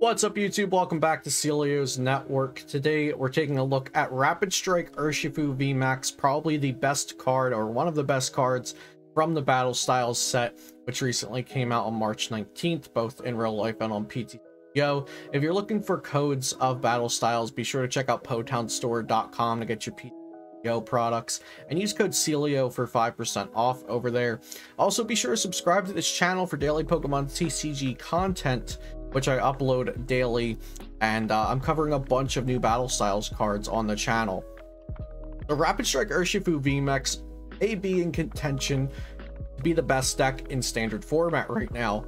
What's up, YouTube? Welcome back to Celio's Network. Today we're taking a look at Rapid Strike Urshifu VMAX, probably the best card or one of the best cards from the Battle Styles set, which recently came out on March 19th, both in real life and on PTCGO. If you're looking for codes of Battle Styles, be sure to check out PotownStore.com to get your PTCGO products and use code Celio for 5% off over there. Also, be sure to subscribe to this channel for daily Pokemon TCG content, which I upload daily, and I'm covering a bunch of new Battle Styles cards on the channel. The Rapid Strike Urshifu VMAX may be in contention to be the best deck in standard format right now.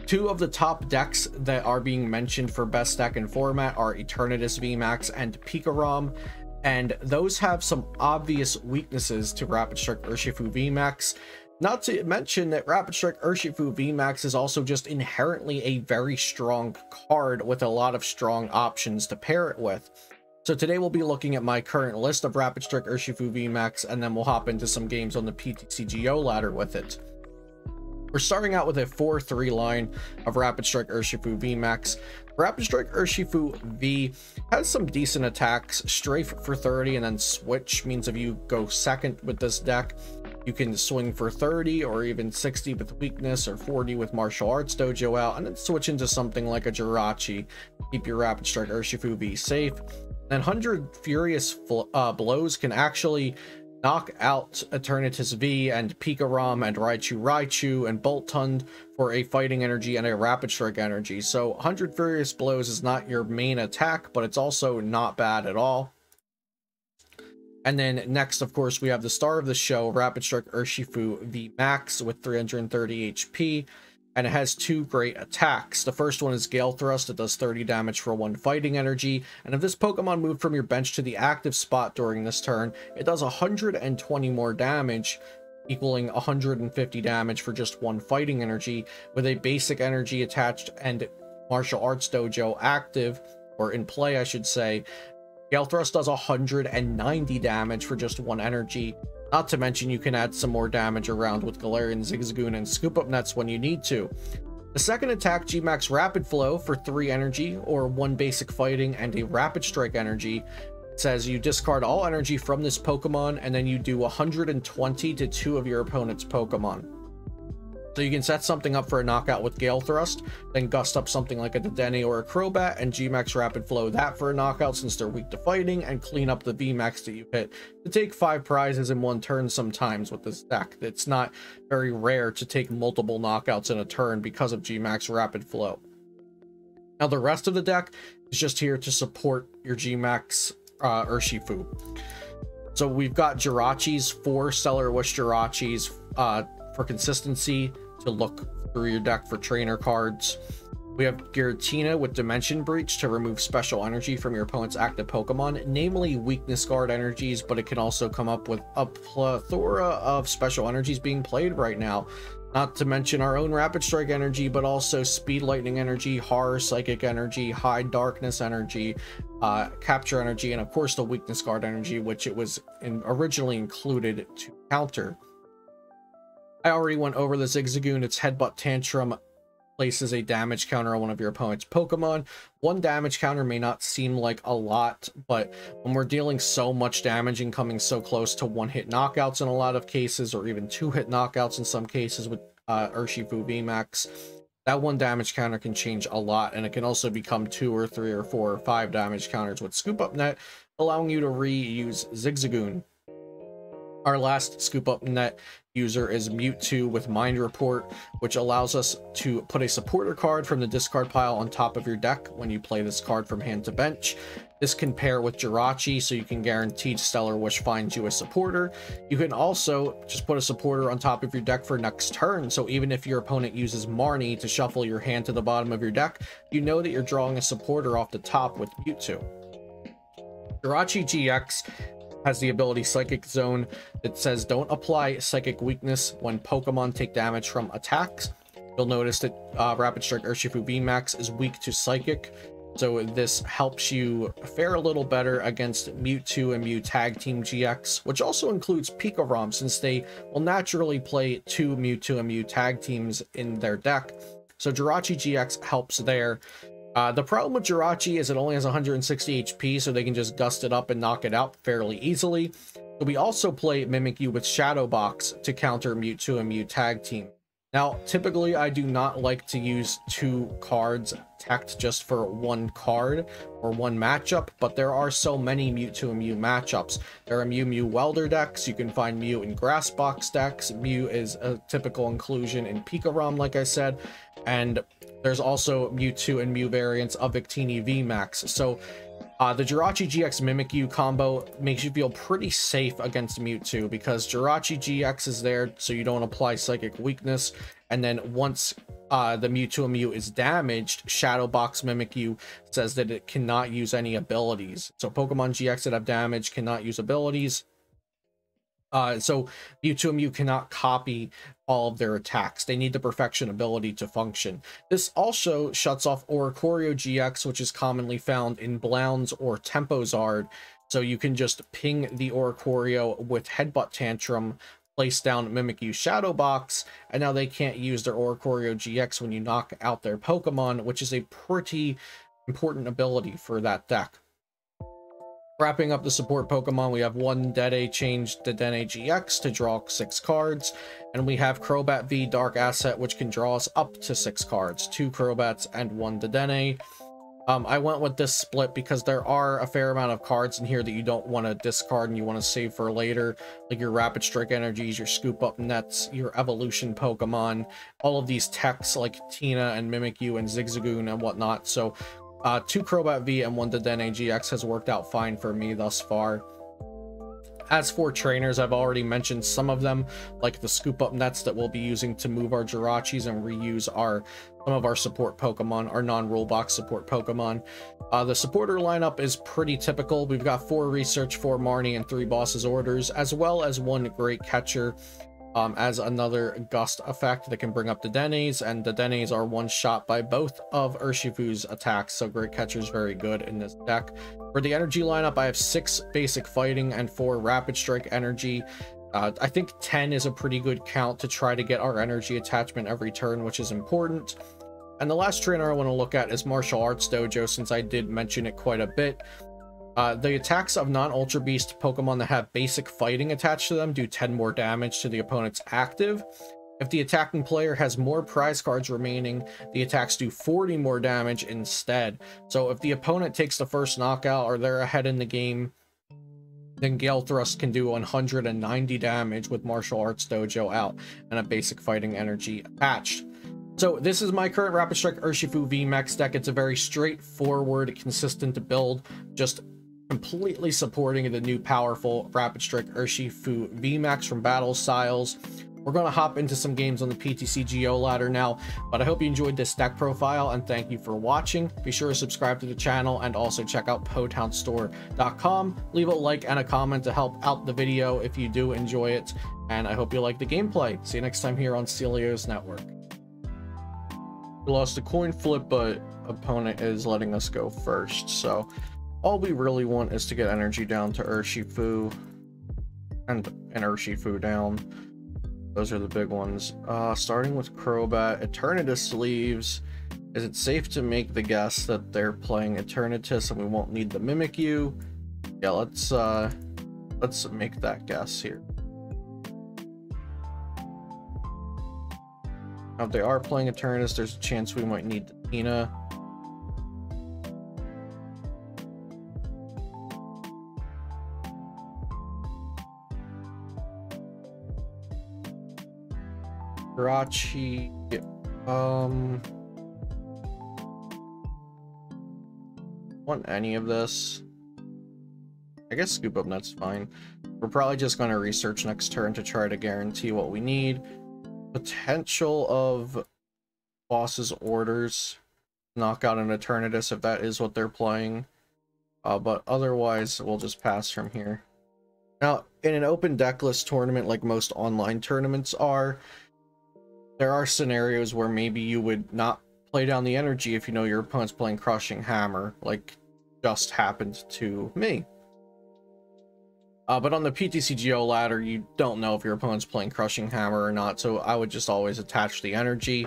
Two of the top decks that are being mentioned for best deck in format are Eternatus VMAX and Pikarom, and those have some obvious weaknesses to Rapid Strike Urshifu VMAX. Not to mention that Rapid Strike Urshifu VMAX is also just inherently a very strong card with a lot of strong options to pair it with. So today we'll be looking at my current list of Rapid Strike Urshifu VMAX, and then we'll hop into some games on the PTCGO ladder with it. We're starting out with a 4-3 line of Rapid Strike Urshifu VMAX. Rapid Strike Urshifu V has some decent attacks. Strafe for 30 and then switch means if you go second with this deck, you can swing for 30 or even 60 with weakness, or 40 with martial arts dojo out, and then switch into something like a Jirachi. Keep your Rapid Strike Urshifu V safe. And 100 Furious Blows can actually knock out Eternatus V and Pikarom and Raichu and Boltund for a fighting energy and a Rapid Strike energy. So 100 Furious Blows is not your main attack, but it's also not bad at all. And then next, of course, we have the star of the show, Rapid Strike Urshifu VMAX with 330 HP, and it has two great attacks. The first one is Gale Thrust. It does 30 damage for 1 fighting energy, and if this Pokemon moved from your bench to the active spot during this turn, it does 120 more damage, equaling 150 damage for just 1 fighting energy, with a basic energy attached and martial arts dojo active, or in play I should say. Gale Thrust does 190 damage for just 1 energy. Not to mention you can add some more damage around with Galarian, Zigzagoon, and Scoop Up Nets when you need to. The second attack, Gmax Rapid Flow for 3 energy, or 1 basic fighting and a Rapid Strike energy. It says you discard all energy from this Pokemon, and then you do 120 to 2 of your opponent's Pokemon. So you can set something up for a knockout with Gale Thrust, then gust up something like a Dedenne or a Crobat, and Gmax Rapid Flow that for a knockout since they're weak to fighting, and clean up the VMAX that you hit to take 5 prizes in 1 turn sometimes with this deck. It's not very rare to take multiple knockouts in a turn because of Gmax Rapid Flow. Now the rest of the deck is just here to support your Gmax Urshifu. So we've got Jirachis, 4 Stellar Wish Jirachis for consistency, to look through your deck for trainer cards. We have Giratina with Dimension Breach to remove special energy from your opponent's active Pokemon, namely weakness guard energies, but it can also come up with a plethora of special energies being played right now. Not to mention our own Rapid Strike energy, but also Speed Lightning energy, Horror Psychic energy, Hide Darkness energy, Capture energy, and of course the weakness guard energy, which it was originally included to counter. I already went over the Zigzagoon. Its Headbutt Tantrum places a damage counter on one of your opponent's Pokemon. 1 damage counter may not seem like a lot, but when we're dealing so much damage and coming so close to 1-hit knockouts in a lot of cases, or even 2-hit knockouts in some cases with Urshifu VMAX, that 1 damage counter can change a lot, and it can also become 2 or 3 or 4 or 5 damage counters with Scoop Up Net, allowing you to reuse Zigzagoon. Our last Scoop Up Net user is Mewtwo with Mind Report, which allows us to put a supporter card from the discard pile on top of your deck when you play this card from hand to bench. This can pair with Jirachi, so you can guarantee Stellar Wish finds you a supporter. You can also just put a supporter on top of your deck for next turn, so even if your opponent uses Marnie to shuffle your hand to the bottom of your deck, you know that you're drawing a supporter off the top with Mewtwo. Jirachi GX has the ability Psychic Zone that says don't apply Psychic Weakness when Pokemon take damage from attacks. You'll notice that Rapid Strike Urshifu VMAX is weak to Psychic, so this helps you fare a little better against Mewtwo and Mew Tag Team GX, which also includes Pikarom, since they will naturally play 2 Mewtwo and Mew Tag Teams in their deck. So Jirachi GX helps there. The problem with Jirachi is it only has 160 HP, so they can just gust it up and knock it out fairly easily. So we also play Mimikyu with Shadow Box to counter Mewtwo and Mew tag team. Now, typically I do not like to use 2 cards teched just for 1 card or 1 matchup, but there are so many Mewtwo and Mew matchups. There are Mew Welder decks, you can find Mew in Grass Box decks, Mew is a typical inclusion in Pikarom, like I said, and there's also Mewtwo and Mew variants of Victini VMAX. So the Jirachi GX Mimikyu combo makes you feel pretty safe against Mewtwo because Jirachi GX is there so you don't apply Psychic Weakness, and then once the Mewtwo and Mew is damaged, Shadow Box Mimikyu says that it cannot use any abilities. So Pokemon GX that have damage cannot use abilities. So Mewtwo and Mew cannot copy all of their attacks. They need the Perfection ability to function. This also shuts off Oricorio GX, which is commonly found in Blounds or Tempozard. So you can just ping the Oricorio with Headbutt Tantrum, place down Mimikyu Shadow Box, and now they can't use their Oricorio GX when you knock out their Pokemon, which is a pretty important ability for that deck. Wrapping up the support Pokemon, we have 1 Dede changed to Dedenne GX to draw 6 cards, and we have Crobat V Dark Asset, which can draw us up to 6 cards, 2 Crobats and 1 Dedenne. I went with this split because there are a fair amount of cards in here that you don't want to discard and you want to save for later, like your Rapid Strike Energies, your Scoop Up Nets, your Evolution Pokemon, all of these techs like Tina and Mimikyu and Zigzagoon and whatnot. So 2 Crobat V and 1 Dedenne GX has worked out fine for me thus far. As for trainers, I've already mentioned some of them, like the Scoop Up Nets that we'll be using to move our Jirachis and reuse some of our support Pokemon, our non-rule box support Pokemon. The supporter lineup is pretty typical. We've got 4 Research, 4 Marnie, and 3 Boss's Orders, as well as 1 Great Catcher, as another gust effect that can bring up the Dedennes, and the Dedennes are one shot by both of Urshifu's attacks, so Great Catcher is very good in this deck. For the energy lineup, I have 6 basic fighting and 4 rapid strike energy. I think 10 is a pretty good count to try to get our energy attachment every turn, which is important. And the last trainer I want to look at is Martial Arts Dojo, since I did mention it quite a bit. The attacks of non-Ultra Beast Pokemon that have basic fighting attached to them do 10 more damage to the opponent's active. If the attacking player has more prize cards remaining, the attacks do 40 more damage instead. So if the opponent takes the first knockout or they're ahead in the game, then Gale Thrust can do 190 damage with Martial Arts Dojo out and a basic fighting energy attached. So this is my current Rapid Strike Urshifu VMAX deck. It's a very straightforward, consistent build, just completely supporting the new powerful Rapid Strike Urshifu VMAX from Battle Styles. We're going to hop into some games on the PTC Geo ladder now, but I hope you enjoyed this deck profile and thank you for watching. Be sure to subscribe to the channel and also check out PotownStore.com. Leave a like and a comment to help out the video if you do enjoy it, and I hope you like the gameplay. See you next time here on Celios Network. We lost a coin flip, but opponent is letting us go first, so all we really want is to get energy down to Urshifu and Urshifu down. Those are the big ones. Starting with Crobat, Eternatus leaves. Is it safe to make the guess that they're playing Eternatus and we won't need the Mimikyu? Yeah, let's make that guess here. Now, if they are playing Eternatus, there's a chance we might need the Tina. Jirachi, want any of this? I guess Scoop Up Net's fine. We're probably just going to research next turn to try to guarantee what we need. Potential of Boss's Orders, knock out an Eternatus if that is what they're playing, but otherwise we'll just pass from here. Now, in an open decklist tournament like most online tournaments are, there are scenarios where maybe you would not play down the energy if you know your opponent's playing Crushing Hammer, like just happened to me. But on the PTC Geo ladder, you don't know if your opponent's playing Crushing Hammer or not, so I would just always attach the energy.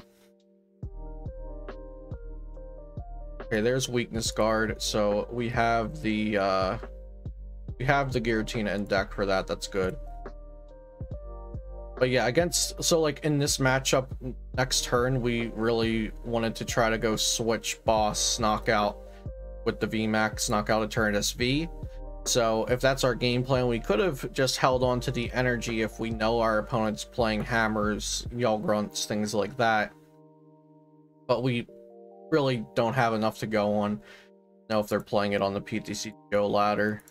Okay, there's weakness guard. So we have the Giratina in deck for that. That's good. But yeah, so like in this matchup next turn, we really wanted to try to go switch boss knockout with the VMAX, knockout Eternatus V. So if that's our game plan, we could have just held on to the energy if we know our opponent's playing hammers, Yell Grunts, things like that. But we really don't have enough to go on. Know if they're playing it on the PTCGO ladder.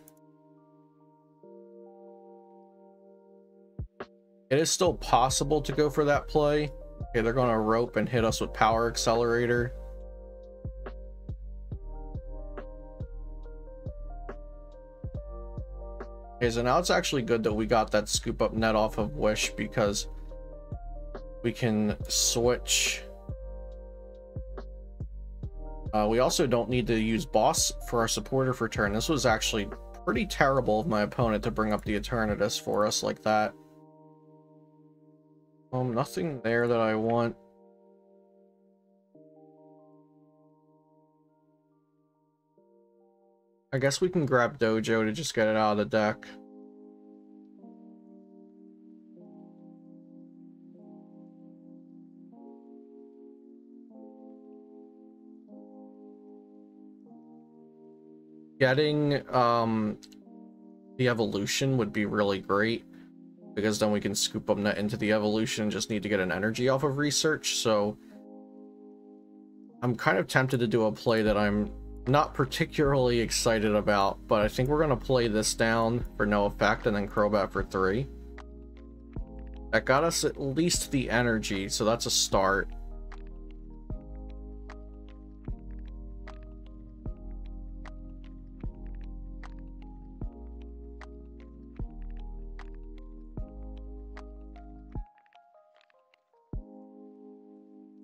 It is still possible to go for that play. Okay, they're going to rope and hit us with Power Accelerator. Okay, so now it's actually good that we got that scoop up net off of Wish, because we can switch. We also don't need to use boss for our supporter for turn. This was actually pretty terrible of my opponent to bring up the Eternatus for us like that. Nothing there that I want. I guess we can grab Dojo to just get it out of the deck. Getting the evolution would be really great, because then we can scoop up net into the evolution. Just need to get an energy off of research. So I'm kind of tempted to do a play that I'm not particularly excited about, but I think we're going to play this down for no effect and then Crobat for 3. That got us at least the energy, so that's a start.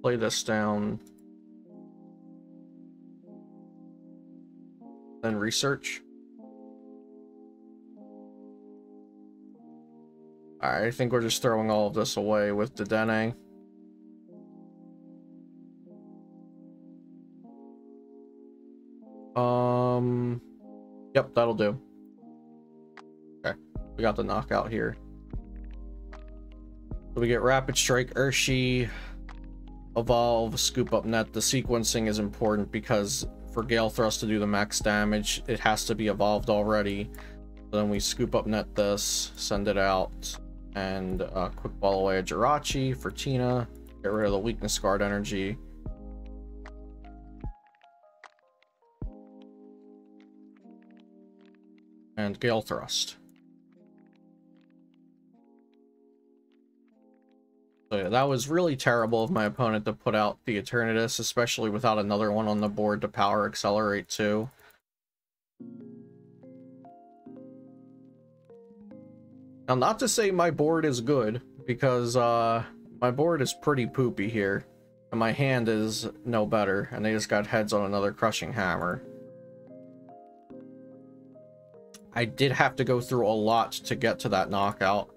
Play this down. Then research. Alright, I think we're just throwing all of this away with Dedenne. Yep, that'll do. Okay, we got the knockout here. So we get Rapid Strike, Urshi, Evolve, Scoop Up Net. The sequencing is important because for Gale Thrust to do the max damage, it has to be evolved already. So then we Scoop Up Net this, send it out, and Quick Ball away a Jirachi for Tina. Get rid of the Weakness Guard energy. And Gale Thrust. So yeah, that was really terrible of my opponent to put out the Eternatus, especially without another one on the board to Power Accelerate too. Now, not to say my board is good, because my board is pretty poopy here, and my hand is no better, and they just got heads on another Crushing Hammer. I did have to go through a lot to get to that knockout.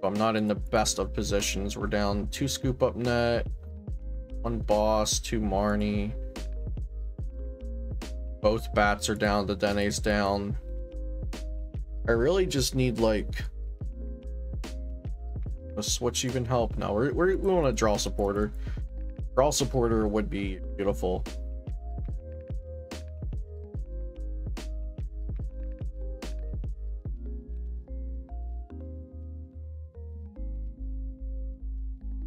I'm not in the best of positions. We're down 2 Scoop Up Net, 1 Boss, 2 Marnie. Both bats are down, the Dene's down. I really just need, like, a switch even help. No, we want to draw supporter. Draw supporter would be beautiful.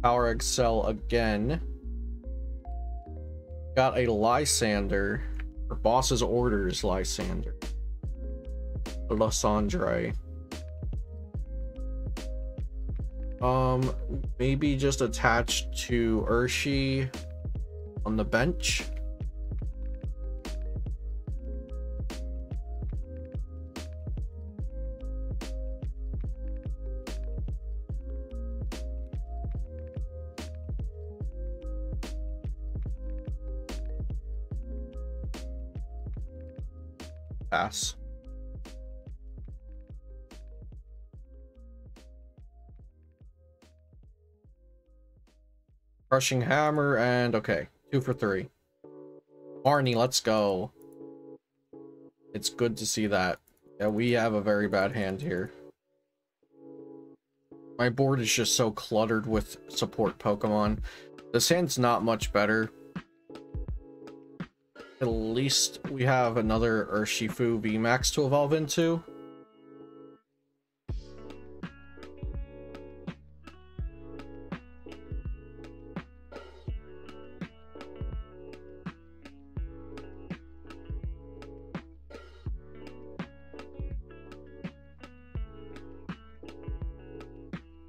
Power Excel again. Got a Lysander, or Boss's Orders Lysander. Lysandre. Maybe just attached to Urshi on the bench. Pass. Crushing Hammer, and okay, 2 for 3. Marnie, let's go. It's good to see that. Yeah, we have a very bad hand here. My board is just so cluttered with support Pokemon. This hand's not much better. At least we have another Urshifu VMAX to evolve into.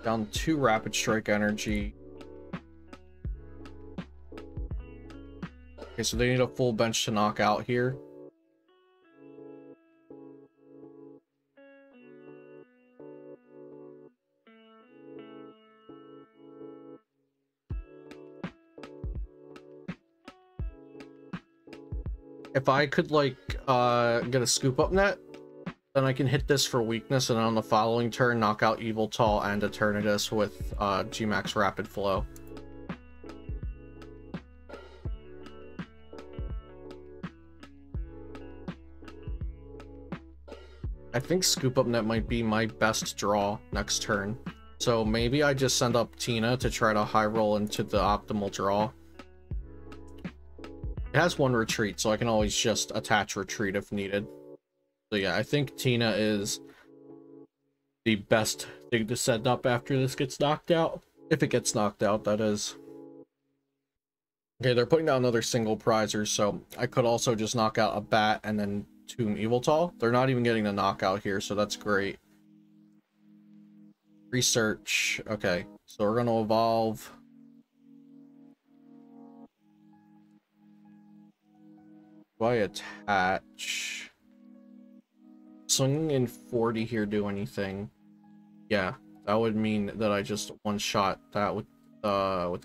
Down 2 Rapid Strike energy. Okay, so they need a full bench to knock out here. If I could, like, get a Scoop Up Net, then I can hit this for weakness, and on the following turn, knock out Yveltal and Eternatus with Gmax Rapid Flow. I think Scoop Up Net might be my best draw next turn. So maybe I just send up Tina to try to high roll into the optimal draw. It has 1 retreat, so I can always just attach retreat if needed. So yeah, I think Tina is the best thing to send up after this gets knocked out. If it gets knocked out, that is. Okay, they're putting down another single prizer, so I could also just knock out a Bat and then Tomb Yveltal. They're not even getting the knockout here, so that's great. Research. Okay, so we're going to evolve. Do I attach? Swinging in 40 here do anything? Yeah, that would mean that I just one-shot that with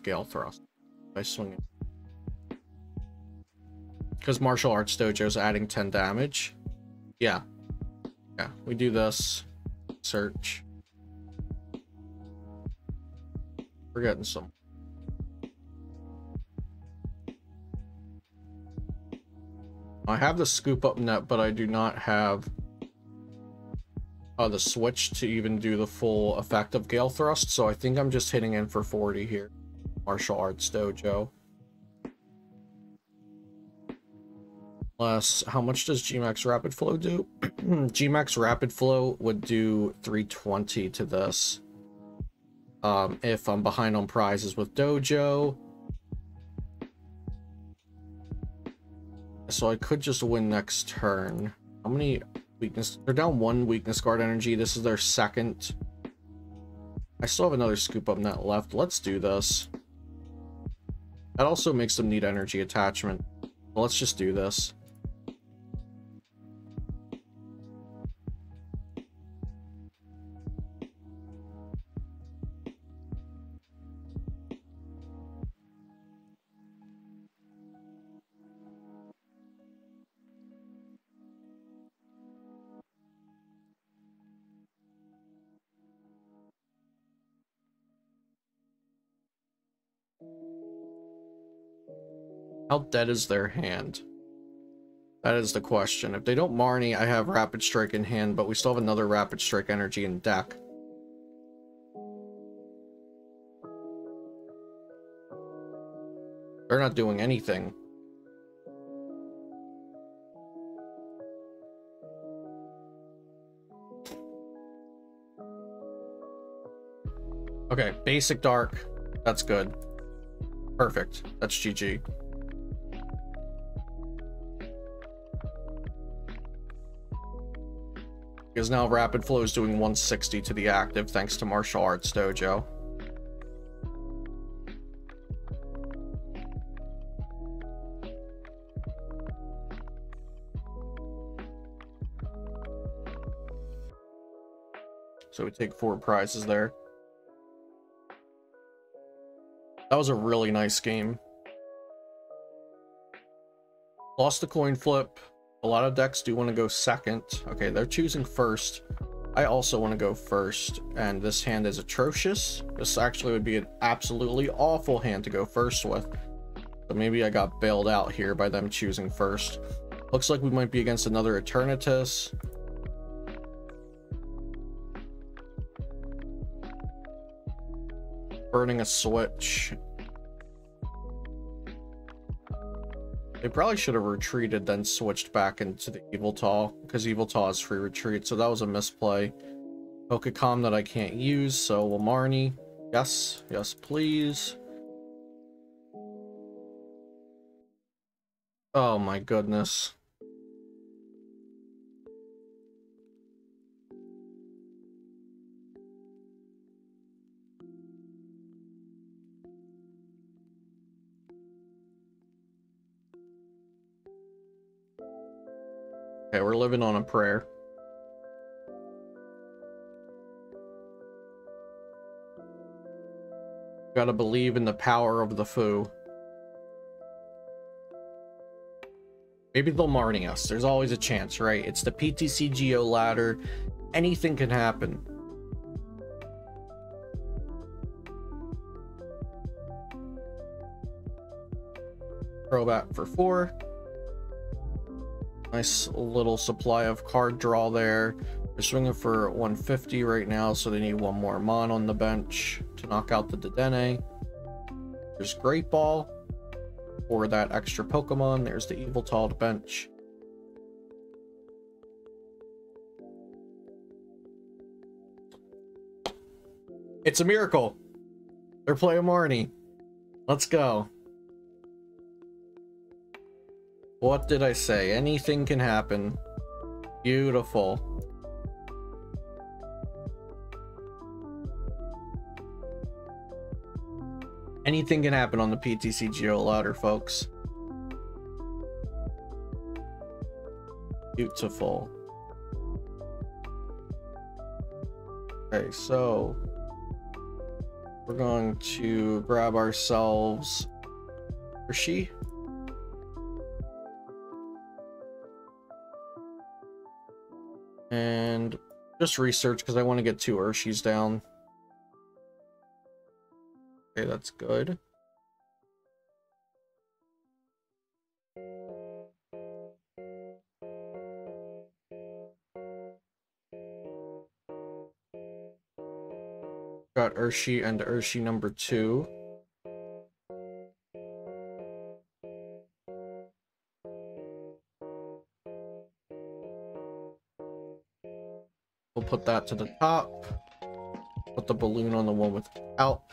Gale Thrust by swinging. Because Martial Arts Dojo is adding 10 damage. Yeah. Yeah, we do this. Search. We're getting some. I have the Scoop Up Net, but I do not have the switch to even do the full effect of Gale Thrust, so I think I'm just hitting in for 40 here. Martial Arts Dojo. Plus, how much does Gmax Rapid Flow do? Gmax Rapid Flow would do 320 to this. If I'm behind on prizes with Dojo. So I could just win next turn. How many weakness? They're down 1 weakness guard energy. This is their second. I still have another Scoop Up Net left. Let's do this. That also makes them need energy attachment. Well, let's just do this. How dead is their hand? That is the question. If they don't Marnie, I have Rapid Strike in hand, but we still have another Rapid Strike energy in deck. They're not doing anything. Okay, basic dark. That's good. Perfect. That's GG. Because now Rapid Flow is doing 160 to the active thanks to Martial Arts Dojo. So we take 4 prizes there. That was a really nice game. Lost the coin flip. A lot of decks do want to go second. Okay, they're choosing first. I also want to go first, and this hand is atrocious. This actually would be an absolutely awful hand to go first with. So maybe I got bailed out here by them choosing first. Looks like we might be against another Eternatus. Burning a switch. They probably should have retreated, then switched back into the Yveltal, because Yveltal has free retreat, so that was a misplay. Pokecom that I can't use, so Lamarni. Yes, yes, please. Oh my goodness. Okay, we're living on a prayer. Gotta believe in the power of the Fu. Maybe they'll Marnie us. There's always a chance, right? It's the PTCGO ladder. Anything can happen. Crobat for 4. Nice little supply of card draw there. They're swinging for 150 right now, so they need one more Mon on the bench to knock out the Dedenne. There's Great Ball for that extra Pokemon. There's the Yveltal bench. It's a miracle. They're playing Marnie. Let's go. What did I say? Anything can happen. Beautiful. Anything can happen on the PTCGO ladder, folks. Beautiful. Okay, so we're going to grab ourselves Hershey. And just research because I want to get 2 Urshies down. Okay, that's good. Got Urshi and Urshi number 2. We'll put that to the top. Put the balloon on the one without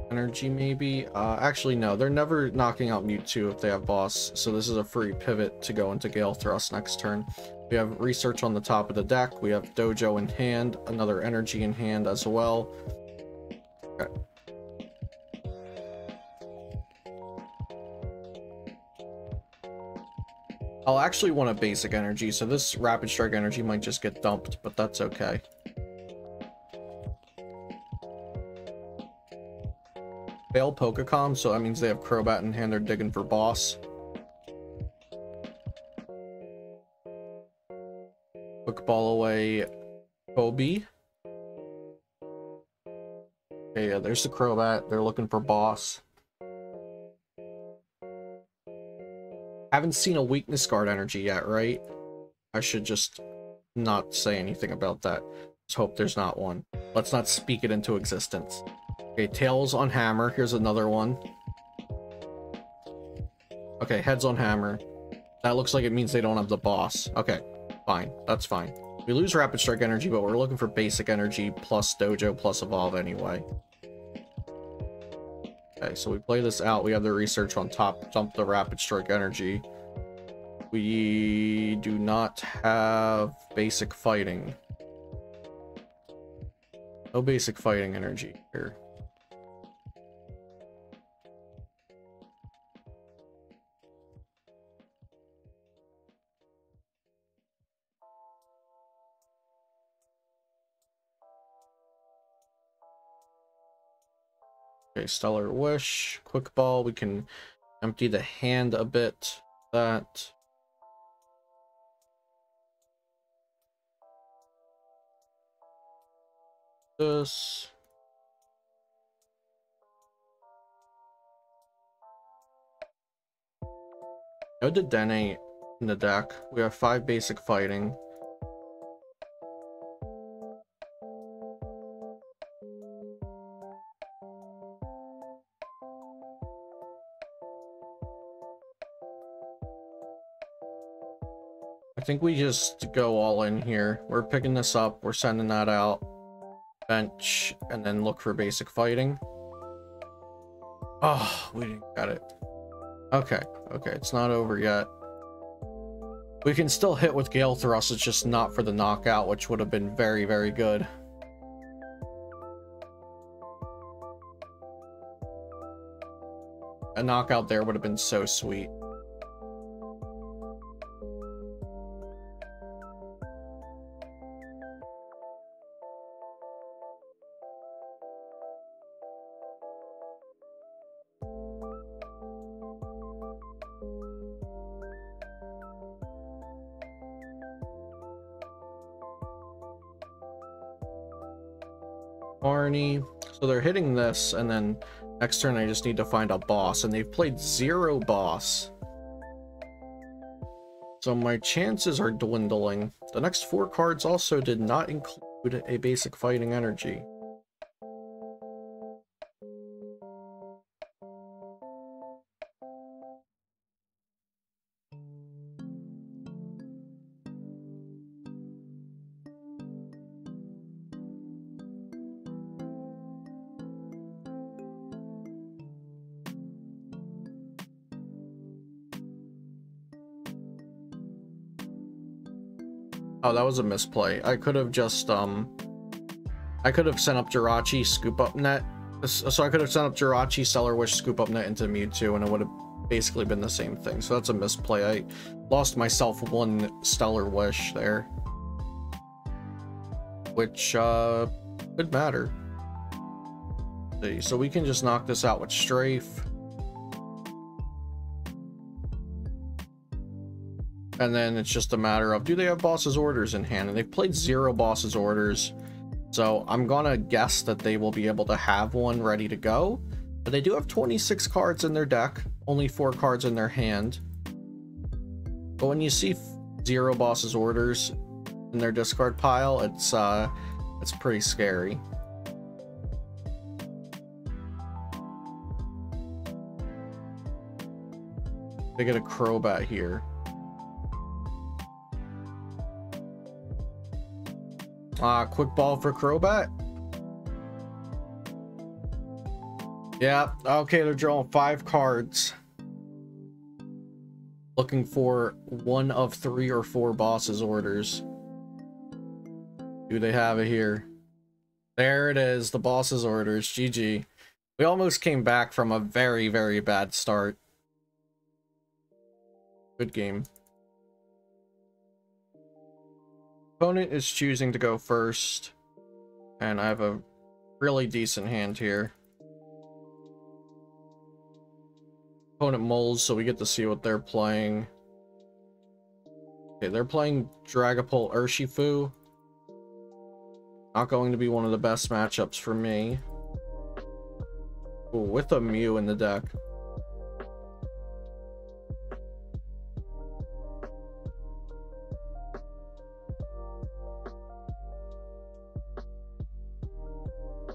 energy, maybe. Actually, no. They're never knocking out Mewtwo if they have boss. So this is a free pivot to go into Gale Thrust next turn. We have research on the top of the deck. We have Dojo in hand. Another energy in hand as well. Okay. I'll actually want a basic energy, so this Rapid Strike energy might just get dumped, but that's okay. Fail Pokecom, so that means they have Crobat in hand, they're digging for boss. Quick ball away Kobe. Okay, yeah, there's the Crobat, they're looking for boss. Haven't seen a weakness guard energy yet, right? I should just not say anything about that. Let's hope there's not one. Let's not speak it into existence. Okay, Tails on Hammer. Here's another one. Okay, Heads on Hammer. That looks like it means they don't have the boss. Okay, fine. That's fine. We lose Rapid Strike energy, but we're looking for basic energy plus Dojo plus Evolve anyway. Okay, so we play this out. We have the research on top. Dump the Rapid Strike energy. We do not have basic fighting. No basic fighting energy here. Okay, Stellar Wish, Quick Ball. We can empty the hand a bit. That. this. No Dedenne in the deck. We have 5 basic fighting. I think we just go all in here. We're picking this up, we're sending that out. Bench, and then look for basic fighting. Oh, we didn't get it. Okay, okay, it's not over yet. We can still hit with Gale Thrust, it's just not for the knockout, which would have been very, very good. A knockout there would have been so sweet. Arnie. So they're hitting this, and then next turn I just need to find a boss, and they've played 0 boss. So my chances are dwindling. The next 4 cards also did not include a basic fighting energy. Oh, that was a misplay. I could have just, I could have sent up Jirachi, scoop up net. So I could have sent up Jirachi, Stellar Wish, scoop up net into Mewtwo, and it would have basically been the same thing. So that's a misplay. I lost myself 1 Stellar Wish there. Which, could matter. See, so we can just knock this out with Strafe. And then it's just a matter of, do they have boss's orders in hand? And they've played 0 boss's orders. So I'm gonna guess that they will be able to have one ready to go. But they do have 26 cards in their deck, only 4 cards in their hand. But when you see 0 boss's orders in their discard pile, it's pretty scary. They get a Crobat here. Quick ball for Crobat. Yeah, okay, they're drawing 5 cards. Looking for 1 of 3 or 4 boss's orders. Do they have it here? There it is, the boss's orders. GG. We almost came back from a very, very bad start. Good game. Opponent is choosing to go first, and I have a really decent hand here. Opponent molds, so we get to see what they're playing. Okay, they're playing Dragapult Urshifu. Not going to be one of the best matchups for me. Ooh, with a Mew in the deck.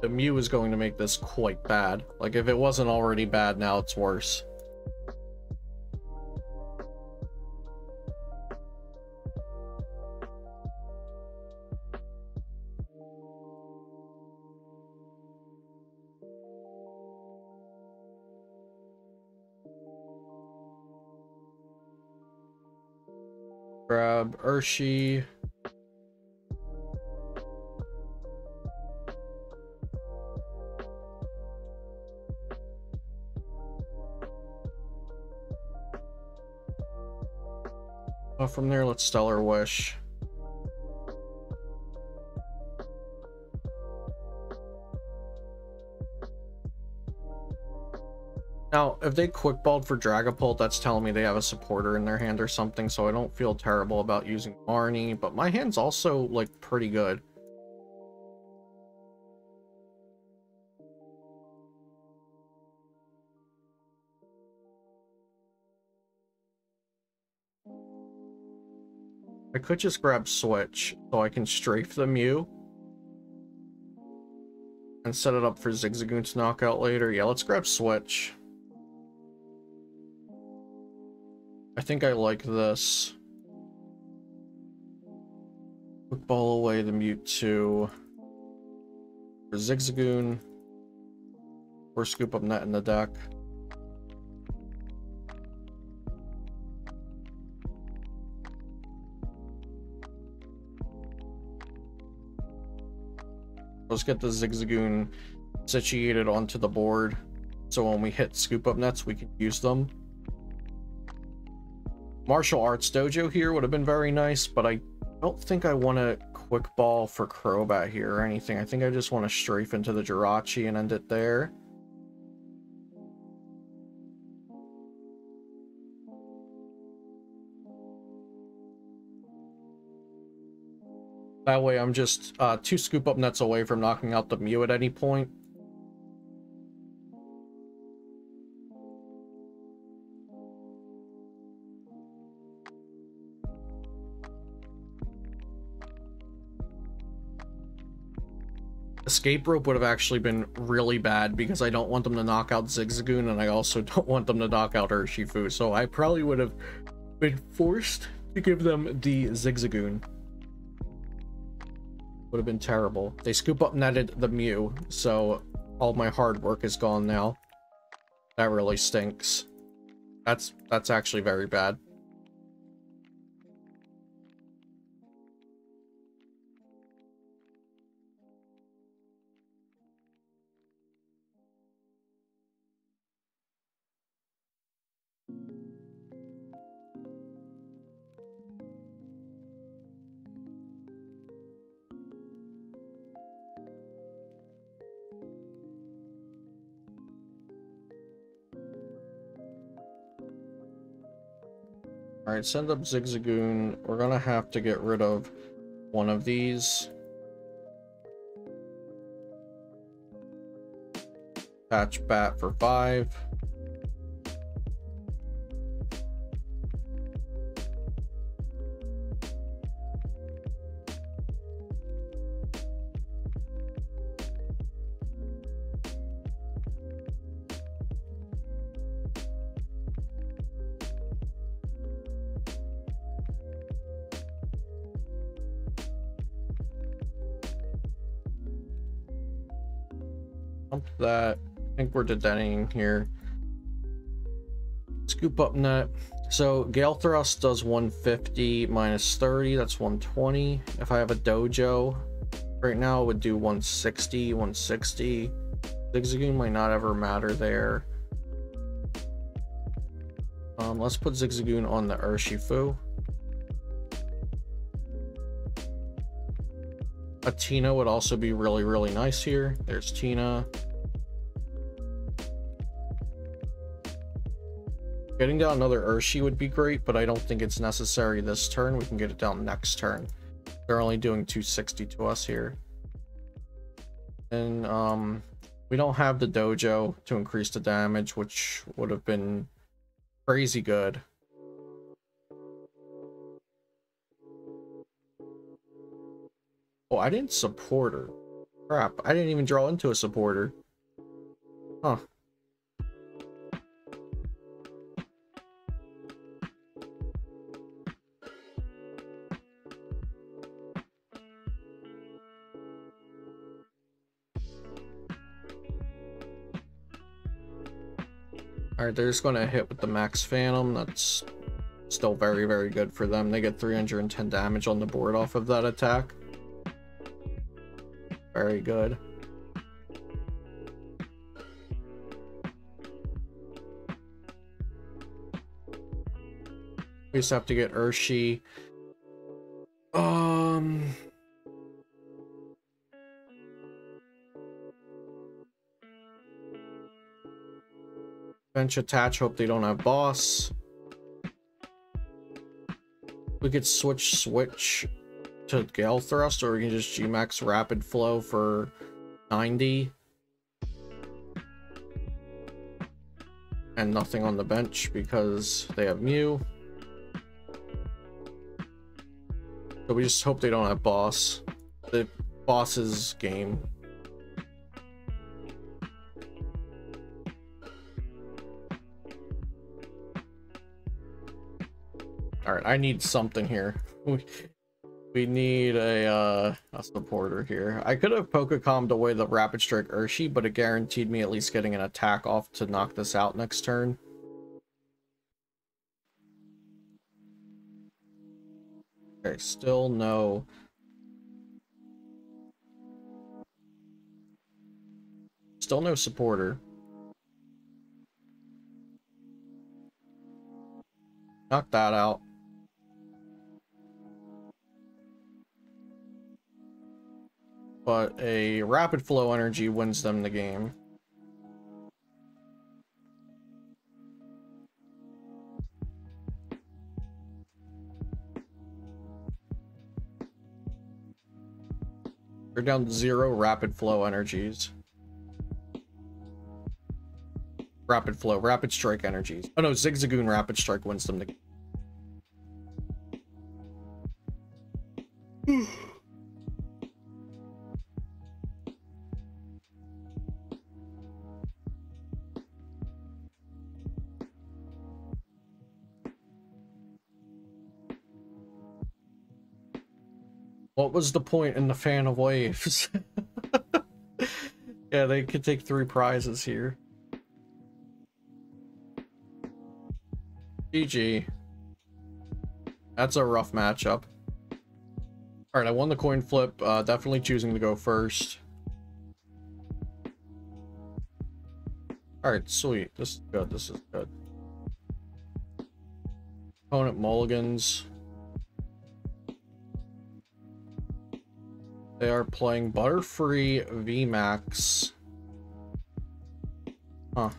The Mew is going to make this quite bad. Like, if it wasn't already bad, now it's worse. Grab Urshi. From there, let's Stellar Wish. Now, if they quick balled for Dragapult, that's telling me they have a supporter in their hand or something, so I don't feel terrible about using Marnie, but my hand's also, like, pretty good. I could just grab Switch so I can strafe the Mew and set it up for Zigzagoon to knock out later. Yeah, let's grab Switch. I think I like this. Quick ball away the Mewtwo for Zigzagoon. Or scoop up net in the deck. Let's get the Zigzagoon situated onto the board, so when we hit scoop up nets, we can use them. Martial Arts Dojo here would have been very nice, but I don't think I want to quick ball for Crobat here or anything. I think I just want to strafe into the Jirachi and end it there. That way I'm just 2 scoop up nets away from knocking out the Mew at any point. Escape Rope would have actually been really bad because I don't want them to knock out Zigzagoon and I also don't want them to knock out Urshifu, so I probably would have been forced to give them the Zigzagoon. Would have been terrible. They scoop up netted the Mew, so all my hard work is gone now. That really stinks. That's actually very bad. Alright, send up Zigzagoon. We're gonna have to get rid of one of these. Patch Bat for 5. That I think we're deadening here. Scoop up net. So Gale Thrust does 150 minus 30, that's 120. If I have a Dojo right now, it would do 160, 160. Zigzagoon might not ever matter there. Let's put Zigzagoon on the Urshifu. A Tina would also be really, really nice here. There's Tina. Getting down another Urshi would be great, but I don't think it's necessary this turn. We can get it down next turn. They're only doing 260 to us here. And we don't have the Dojo to increase the damage, which would have been crazy good. Oh, I didn't support her. Crap, I didn't even draw into a supporter. Huh. Alright, they're just going to hit with the Max Phantom. That's still very, very good for them. They get 310 damage on the board off of that attack. Very good. We just have to get Urshi. Bench attach, hope they don't have boss. We could switch to Gale Thrust, or we can just Gmax Rapid Flow for 90. And nothing on the bench because they have Mew. So we just hope they don't have boss. The boss's game. Alright, I need something here. We need a supporter here. I could have Pokecombed away the Rapid Strike Urshi, but it guaranteed me at least getting an attack off to knock this out next turn. Okay, still no. Still no supporter. Knock that out. But a Rapid Flow Energy wins them the game. We're down to 0 Rapid Flow Energies. Rapid Flow, Rapid Strike Energies. Oh no, Zigzagoon Rapid Strike wins them the game. What was the point in the Fan of Waves? Yeah, they could take 3 prizes here. GG. That's a rough matchup. Alright, I won the coin flip. Definitely choosing to go first. Alright, sweet. This is good. This is good. Opponent mulligans. They are playing Butterfree VMAX. Huh.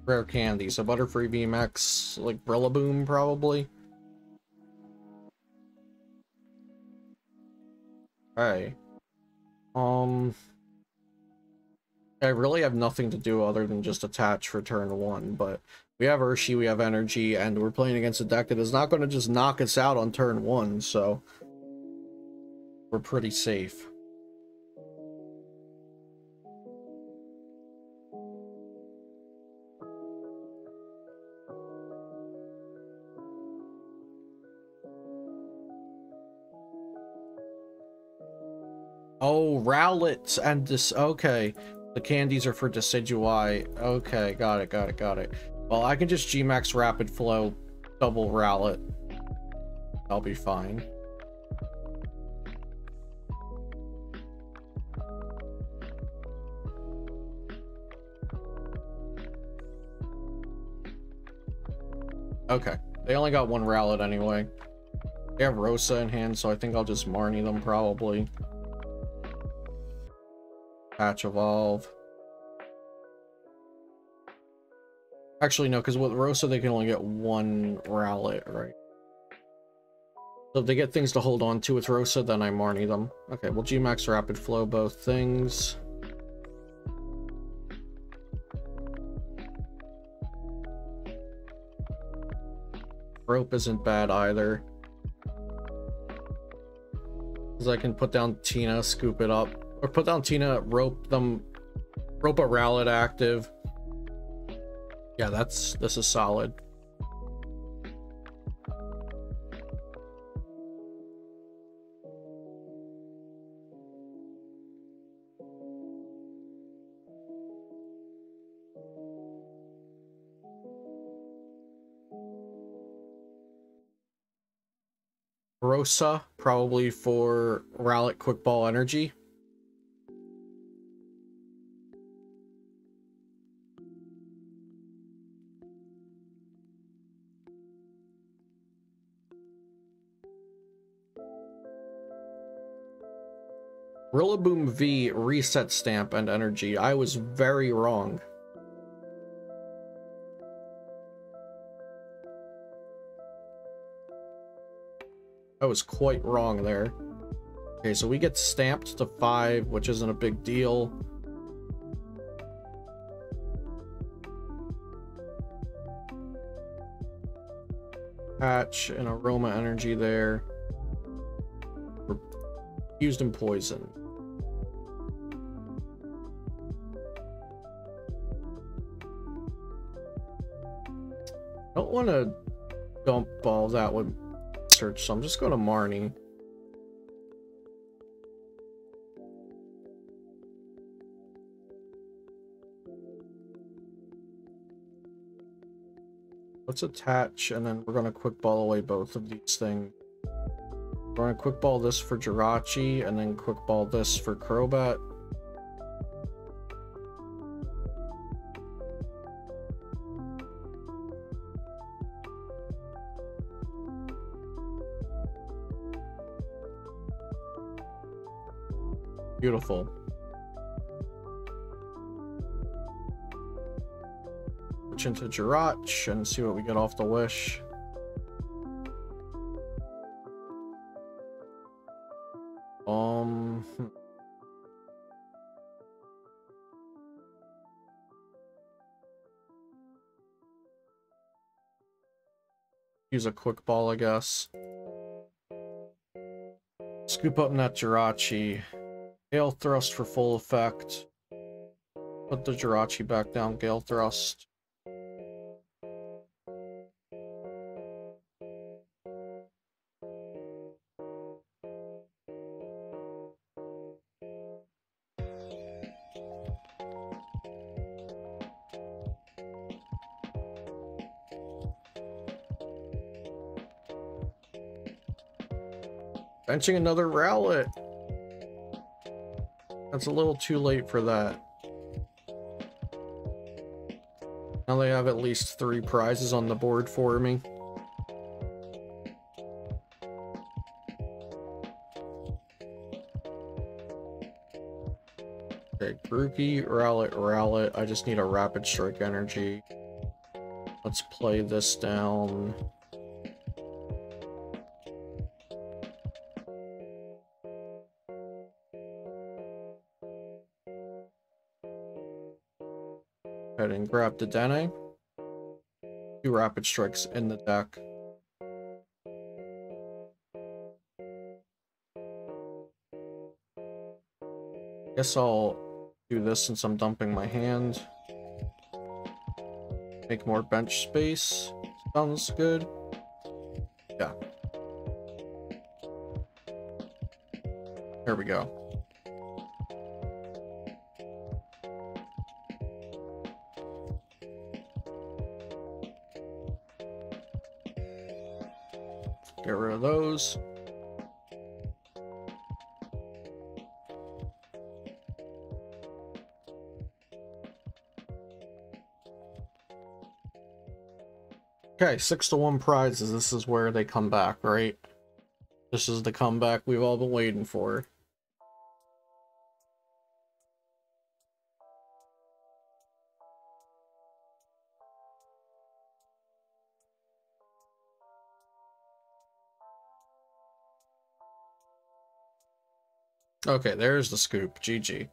Rare candy. So Butterfree VMAX, like Brillaboom, probably. Hey. I really have nothing to do other than just attach for turn 1, but we have Urshi, we have energy, and we're playing against a deck that is not going to just knock us out on turn 1, so we're pretty safe. Oh, Rowlet and this. Okay, the candies are for Decidueye. Okay, got it. Well, I can just Gmax Rapid Flow, double Rowlet. I'll be fine. Okay, they only got 1 Rowlet anyway. They have Rosa in hand, so I think I'll just Marnie them probably. Patch Evolve. Actually, no, because with Rosa, they can only get 1 Rowlet, right? So if they get things to hold on to with Rosa, then I Marnie them. Okay, well, Gmax Rapid Flow both things. Rope isn't bad either. Because I can put down Tina, scoop it up. Or put down Tina, rope them, rope a Rowlet active. Yeah, this is solid. Rosa, probably for Rowlet Quick Ball Energy. Rillaboom V, Reset Stamp, and Energy. I was very wrong. I was quite wrong there. Okay, so we get stamped to 5, which isn't a big deal. Patch and Aroma Energy there. used in poison. I don't want to dump all that with search, so I'm just going to Marnie. Let's attach, and then we're going to quick ball away both of these things. We're going to quick ball this for Jirachi, and then quick ball this for Crobat. Beautiful. Switch into Jirach and see what we get off the wish. Use a quick ball, I guess. Scoop up that Jirachi. Gale Thrust for full effect. Put the Jirachi back down, Gale Thrust. Benching another Rowlet. That's a little too late for that. Now they have at least 3 prizes on the board for me. Okay, Grookey, Rowlet, Rowlet. I just need a Rapid Strike energy. Let's play this down. Ahead and grab the Dene. 2 Rapid Strikes in the deck. Guess I'll do this since I'm dumping my hand. Make more bench space. Sounds good. Yeah. There we go. Get rid of those. Okay, 6-1 prizes. This is where they come back, right? This is the comeback we've all been waiting for. Okay, there's the scoop. GG.